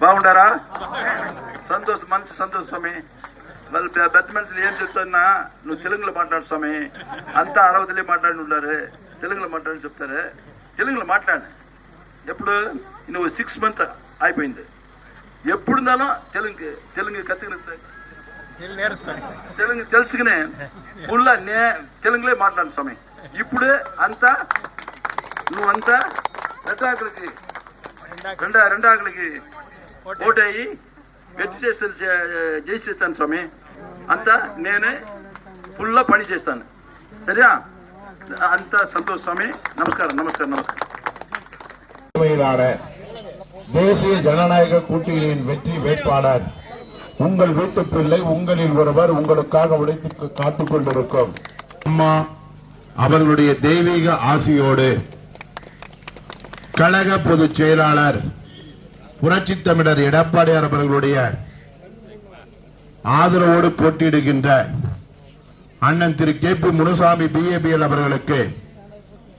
బాగుండారా? సంతోషం, మంచి సంతోషం స్వామి. వాళ్ళు పెద్ద మనుషులు ఏం చెప్తారన్నా, నువ్వు తెలుగులో మాట్లాడు స్వామి, అంతా అరవదిలే మాట్లాడి ఉంటారు, తెలుగులో మాట్లాడి చెప్తారు. తెలుగులో మాట్లాడు. ఎప్పుడు నువ్వు 6 months అయిపోయింది. ఎప్పుడున్నానో తెలుగు కత్తికి తెలుగు తెలుసుకునే ఫుల్ తెలుగులే మాట్లాడు స్వామి. ఇప్పుడు అంతా నువ్వంతా రెండాకులకి ఓటయ్యి పెట్టి చేస్తే చేసేస్తాను స్వామి. అంతా నేనే ఫుల్లా పని చేస్తాను. சரியா? అంతా సంతోష్ స్వామి. நமஸ்காரம் நமஸ்காரம் நமஸ்காரம். தேசிய ஜனநாயக கூட்டணியின் வெற்றி வேட்பாளர் உங்கள் வீட்டு பிள்ளை, உங்களில் ஒருவர், உங்களுக்காக உழைத்து காத்துக் கொண்டிருக்கும் அம்மா அவர்களுடைய தெய்வீக ஆசியோடு கழக பொதுச் செயலாளர் புரட்சி தமிழர் எடப்பாடியார் அவர்களுடைய ஆதரவோடு போட்டியிடுகின்ற அண்ணன் திரு கே.பி. முனுசாமி BABL அவர்களுக்கு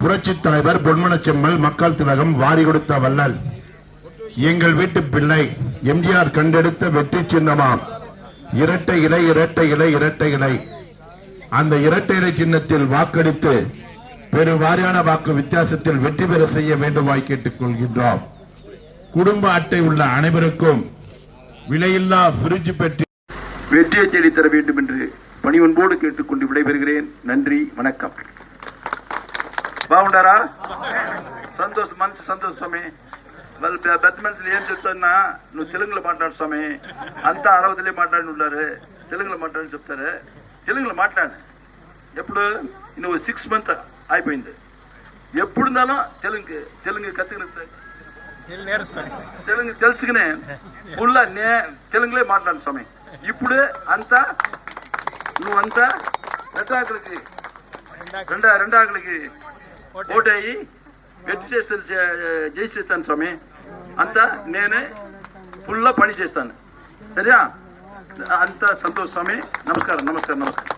புரட்சி தலைவர் பொன்மனச்செம்மல் மக்கள் திலகம் வாரி கொடுத்த வள்ளல் எங்கள் வீட்டு பிள்ளை எம்ஜிஆர் கண்டெடுத்த வெற்றி சின்னமாம் இரட்டை இலை இரட்டை இலை இரட்டை இலை. அந்த இரட்டை இலை சின்னத்தில் வாக்களித்து பெருவாரியான வாக்கு வித்தியாசத்தில் வெற்றி பெற செய்ய வேண்டுமாய் கேட்டுக் கொள்கின்றோம். குடும்ப அட்டை உள்ள அனைவருக்கும் விலையில்லா பிரிட்ஜ் பெட்டி வெற்றியை தேடி தர வேண்டும் என்று பணிவன்போடு கேட்டுக்கொண்டு விடைபெறுகிறேன். நன்றி, வணக்கம். బాగుండారా? సంతోషం, మంచి సంతోషం స్వామి. వాళ్ళు పెద్ద మనుషులు ఏం చెప్తారన్నా, నువ్వు తెలుగులో మాట్లాడు స్వామి, అంతా అరవదిలే మాట్లాడి ఉంటారు, తెలుగులో మాట్లాడి చెప్తారు. తెలుగులో మాట్లాడు. ఎప్పుడు నువ్వు 6 months అయిపోయింది. ఎప్పుడున్నానో తెలుగు కత్తికి తెలుగు తెలుసుకునే ఫుల్ తెలుగులే మాట్లాడు స్వామి. ఇప్పుడు అంతా నువ్వంతా రెండాకులకి ఓటయ్యి పెట్టి చేస్తే చేసేస్తాను స్వామి. అంతా నేనే ఫుల్లా పని చేస్తాను. சரியா? అంతా సంతోష్ స్వామి. நமஸ்காரம் நமஸ்காரம் நமஸ்காரம்.